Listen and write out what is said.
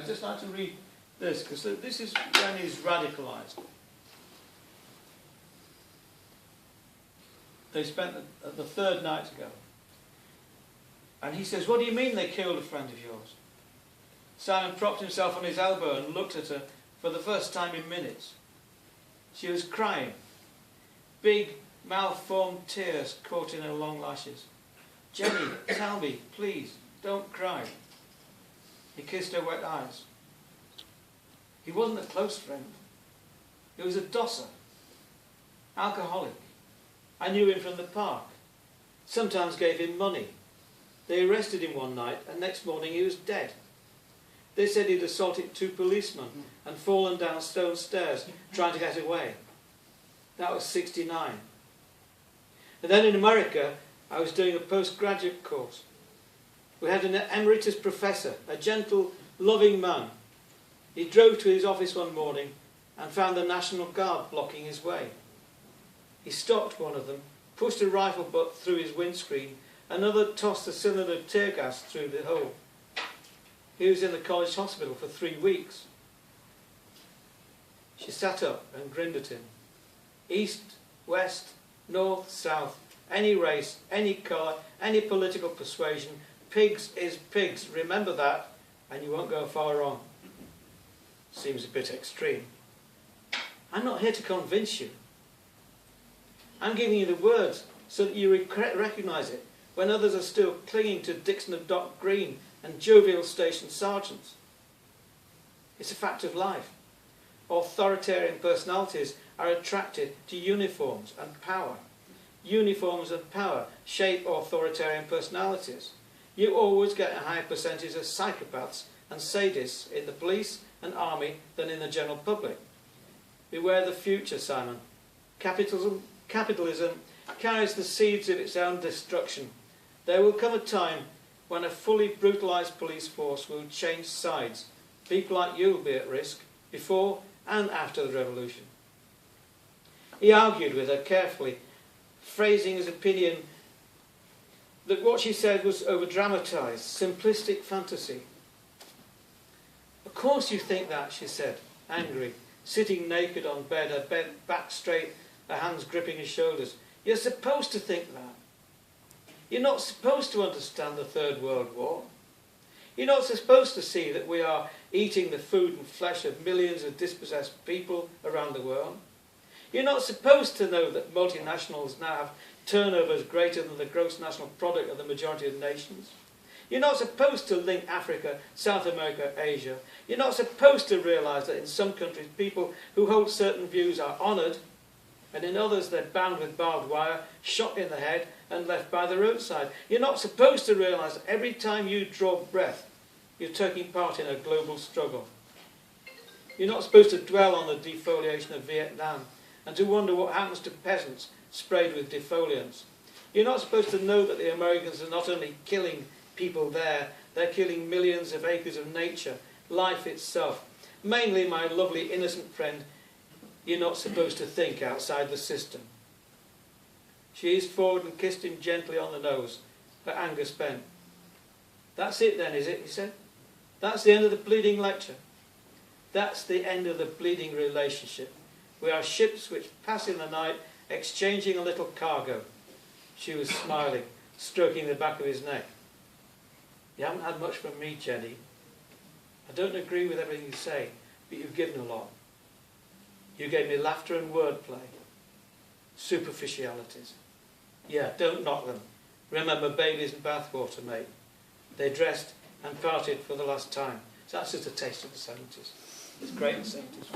just like to read this, because this is when he's radicalised. They spent the third night together. And he says, "What do you mean they killed a friend of yours?" Simon propped himself on his elbow and looked at her for the first time in minutes. She was crying. Big, malformed tears caught in her long lashes. "Jenny, tell me, please, don't cry." He kissed her wet eyes. He wasn't a close friend. He was a dosser. Alcoholic. I knew him from the park. Sometimes gave him money. They arrested him one night, and next morning he was dead. They said he'd assaulted 2 policemen and fallen down stone stairs trying to get away. That was '69. And then in America, I was doing a postgraduate course. We had an emeritus professor, a gentle, loving man. He drove to his office one morning and found the National Guard blocking his way. He stopped one of them, pushed a rifle butt through his windscreen, another tossed a cylinder of tear gas through the hole. He was in the college hospital for 3 weeks. She sat up and grinned at him. East, west, north, south, any race, any colour, any political persuasion, pigs is pigs. Remember that, and you won't go far wrong. Seems a bit extreme. I'm not here to convince you. I'm giving you the words so that you recognise it when others are still clinging to Dixon and Dock Green and jovial station sergeants. It's a fact of life. Authoritarian personalities are attracted to uniforms and power. Uniforms and power shape authoritarian personalities. You always get a higher percentage of psychopaths and sadists in the police and army than in the general public. Beware the future, Simon. Capitalism carries the seeds of its own destruction. There will come a time when a fully brutalised police force will change sides. People like you will be at risk before and after the revolution. He argued with her carefully, phrasing his opinion that what she said was over-dramatised, simplistic fantasy. "Of course you think that," she said, angry, sitting naked on bed, her back straight, her hands gripping his shoulders. "You're supposed to think that. You're not supposed to understand the Third World War. You're not supposed to see that we are eating the food and flesh of millions of dispossessed people around the world. You're not supposed to know that multinationals now have turnovers greater than the gross national product of the majority of nations. You're not supposed to link Africa, South America, Asia. You're not supposed to realise that in some countries people who hold certain views are honoured, and in others they're bound with barbed wire, shot in the head and left by the roadside. You're not supposed to realise that every time you draw breath, you're taking part in a global struggle. You're not supposed to dwell on the defoliation of Vietnam and to wonder what happens to peasants sprayed with defoliants. You're not supposed to know that the Americans are not only killing people there, they're killing millions of acres of nature, life itself. Mainly, my lovely innocent friend, you're not supposed to think outside the system." She eased forward and kissed him gently on the nose, her anger spent. "That's it then, is it?" he said. "That's the end of the bleeding lecture. That's the end of the bleeding relationship. We are ships which pass in the night, exchanging a little cargo." She was smiling, stroking the back of his neck. "You haven't had much from me, Jenny. I don't agree with everything you say, but you've given a lot. You gave me laughter and wordplay. Superficialities. Yeah, don't knock them. Remember babies and bathwater, mate. They dressed and parted for the last time." So that's just a taste of the 70s. It's great in the 70s.